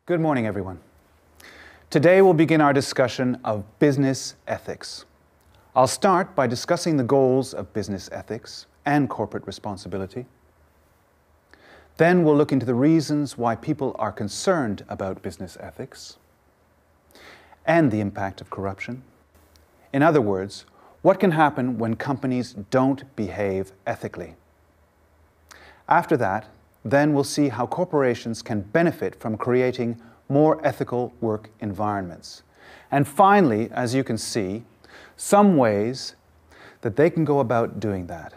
Good morning, everyone. Today we'll begin our discussion of business ethics. I'll start by discussing the goals of business ethics and corporate responsibility. Then we'll look into the reasons why people are concerned about business ethics and the impact of corruption. In other words, what can happen when companies don't behave ethically? After that, then we'll see how corporations can benefit from creating more ethical work environments. And finally, as you can see, some ways that they can go about doing that.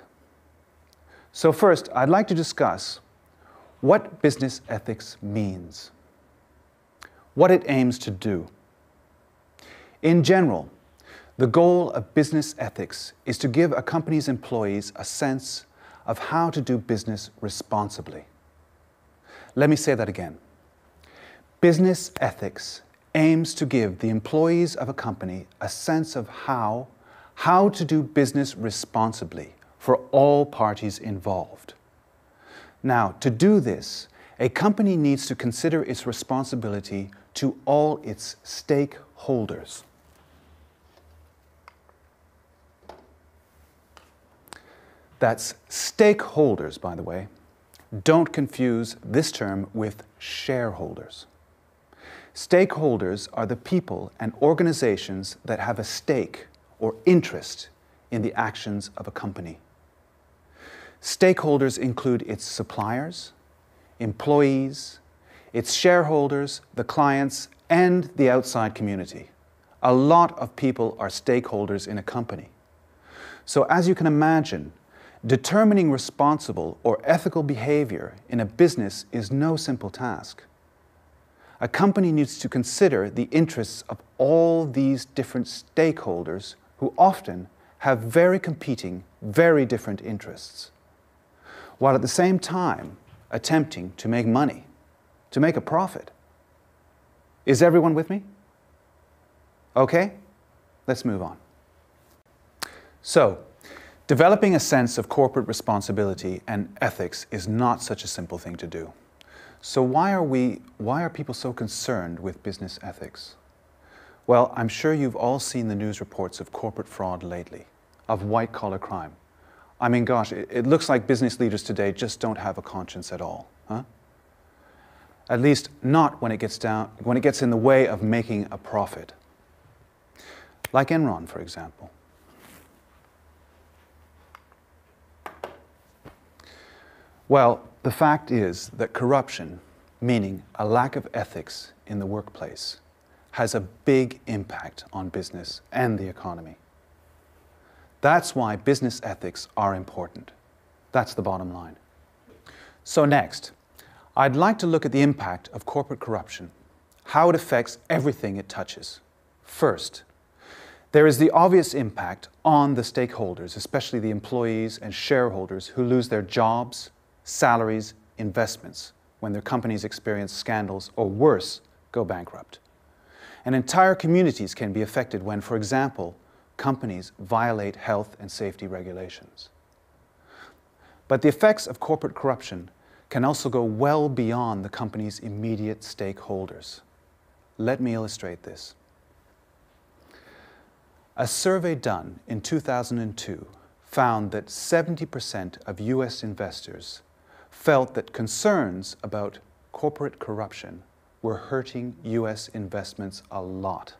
So first, I'd like to discuss what business ethics means, what it aims to do. In general, the goal of business ethics is to give a company's employees a sense of how to do business responsibly. Let me say that again. Business ethics aims to give the employees of a company a sense of how to do business responsibly for all parties involved. Now, to do this, a company needs to consider its responsibility to all its stakeholders. That's stakeholders, by the way. Don't confuse this term with shareholders. Stakeholders are the people and organizations that have a stake or interest in the actions of a company. Stakeholders include its suppliers, employees, its shareholders, the clients, and the outside community. A lot of people are stakeholders in a company. So as you can imagine, determining responsible or ethical behavior in a business is no simple task. A company needs to consider the interests of all these different stakeholders who often have very competing, very different interests, while at the same time attempting to make money, to make a profit. Is everyone with me? Okay, let's move on. So, developing a sense of corporate responsibility and ethics is not such a simple thing to do. So why are people so concerned with business ethics? Well, I'm sure you've all seen the news reports of corporate fraud lately, of white-collar crime. I mean, gosh, it looks like business leaders today just don't have a conscience at all, huh? At least not when it gets in the way of making a profit. Like Enron, for example. Well, the fact is that corruption, meaning a lack of ethics in the workplace, has a big impact on business and the economy. That's why business ethics are important. That's the bottom line. So next, I'd like to look at the impact of corporate corruption, how it affects everything it touches. First, there is the obvious impact on the stakeholders, especially the employees and shareholders who lose their jobs, salaries, investments when their companies experience scandals or worse, go bankrupt. And entire communities can be affected when, for example, companies violate health and safety regulations. But the effects of corporate corruption can also go well beyond the company's immediate stakeholders. Let me illustrate this. A survey done in 2002 found that 70% of US investors felt that concerns about corporate corruption were hurting US investments a lot.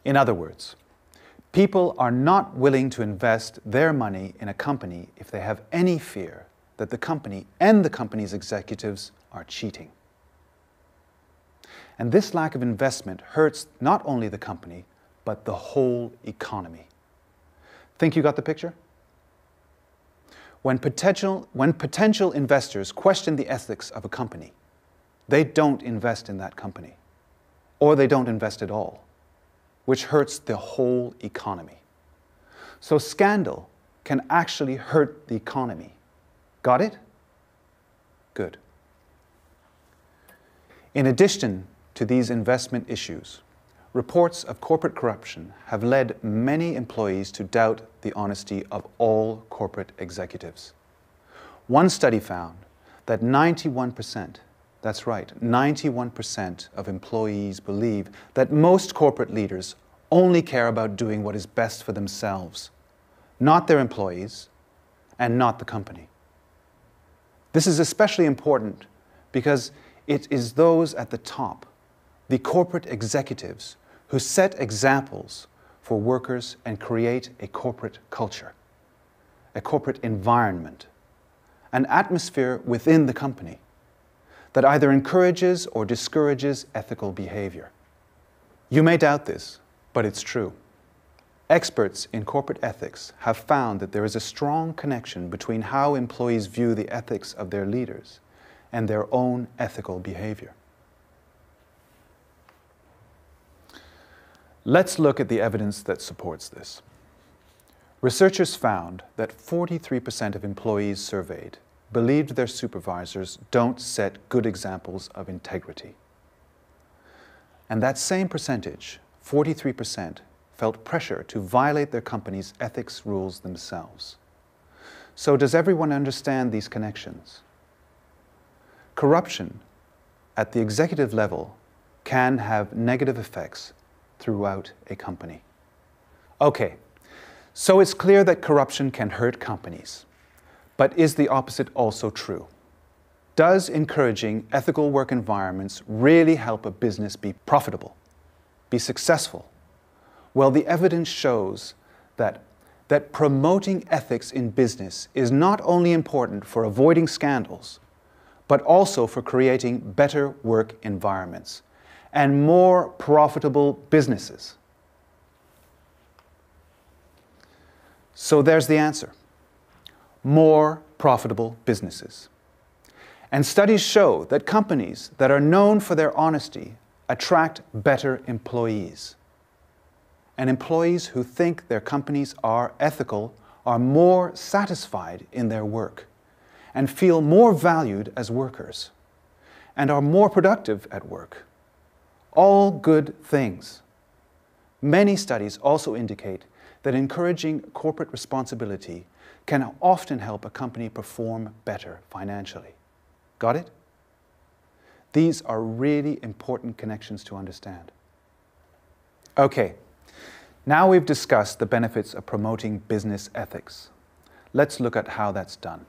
In other words, people are not willing to invest their money in a company if they have any fear that the company and the company's executives are cheating. And this lack of investment hurts not only the company, but the whole economy. Think you got the picture? When potential investors question the ethics of a company, they don't invest in that company, or they don't invest at all, which hurts the whole economy. So scandal can actually hurt the economy. Got it? Good. In addition to these investment issues, reports of corporate corruption have led many employees to doubt the honesty of all corporate executives. One study found that 91% That's right, 91% of employees believe that most corporate leaders only care about doing what is best for themselves, not their employees and not the company. This is especially important because it is those at the top, the corporate executives, who set examples for workers and create a corporate culture, a corporate environment, an atmosphere within the company that either encourages or discourages ethical behavior. You may doubt this, but it's true. Experts in corporate ethics have found that there is a strong connection between how employees view the ethics of their leaders and their own ethical behavior. Let's look at the evidence that supports this. Researchers found that 43% of employees surveyed believed their supervisors don't set good examples of integrity. And that same percentage, 43%, felt pressure to violate their company's ethics rules themselves. So does everyone understand these connections? Corruption at the executive level can have negative effects throughout a company. Okay, so it's clear that corruption can hurt companies. But is the opposite also true? Does encouraging ethical work environments really help a business be profitable, be successful? Well, the evidence shows that promoting ethics in business is not only important for avoiding scandals, but also for creating better work environments and more profitable businesses. So there's the answer. More profitable businesses. And studies show that companies that are known for their honesty attract better employees. And employees who think their companies are ethical are more satisfied in their work and feel more valued as workers and are more productive at work. All good things. Many studies also indicate that encouraging corporate responsibility can often help a company perform better financially. Got it? These are really important connections to understand. Okay, now we've discussed the benefits of promoting business ethics. Let's look at how that's done.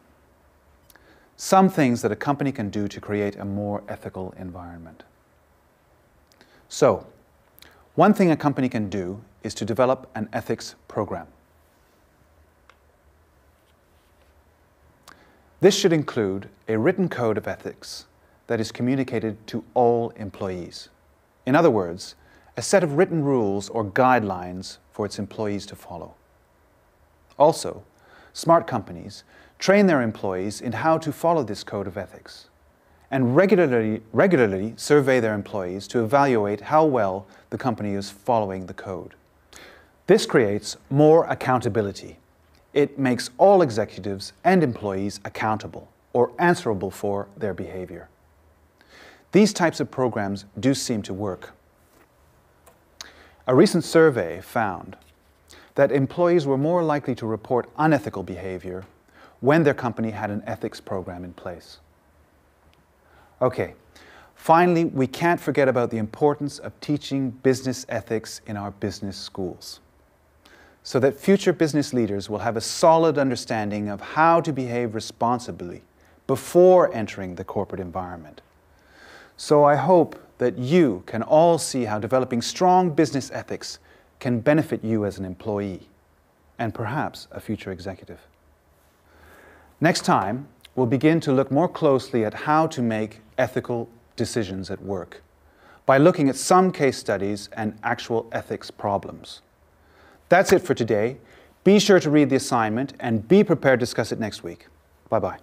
Some things that a company can do to create a more ethical environment. So, one thing a company can do is to develop an ethics program. This should include a written code of ethics that is communicated to all employees. In other words, a set of written rules or guidelines for its employees to follow. Also, smart companies train their employees in how to follow this code of ethics and regularly survey their employees to evaluate how well the company is following the code. This creates more accountability. It makes all executives and employees accountable or answerable for their behavior. These types of programs do seem to work. A recent survey found that employees were more likely to report unethical behavior when their company had an ethics program in place. Okay, finally, we can't forget about the importance of teaching business ethics in our business schools, so that future business leaders will have a solid understanding of how to behave responsibly before entering the corporate environment. So I hope that you can all see how developing strong business ethics can benefit you as an employee and perhaps a future executive. Next time, we'll begin to look more closely at how to make ethical decisions at work by looking at some case studies and actual ethics problems. That's it for today. Be sure to read the assignment and be prepared to discuss it next week. Bye-bye.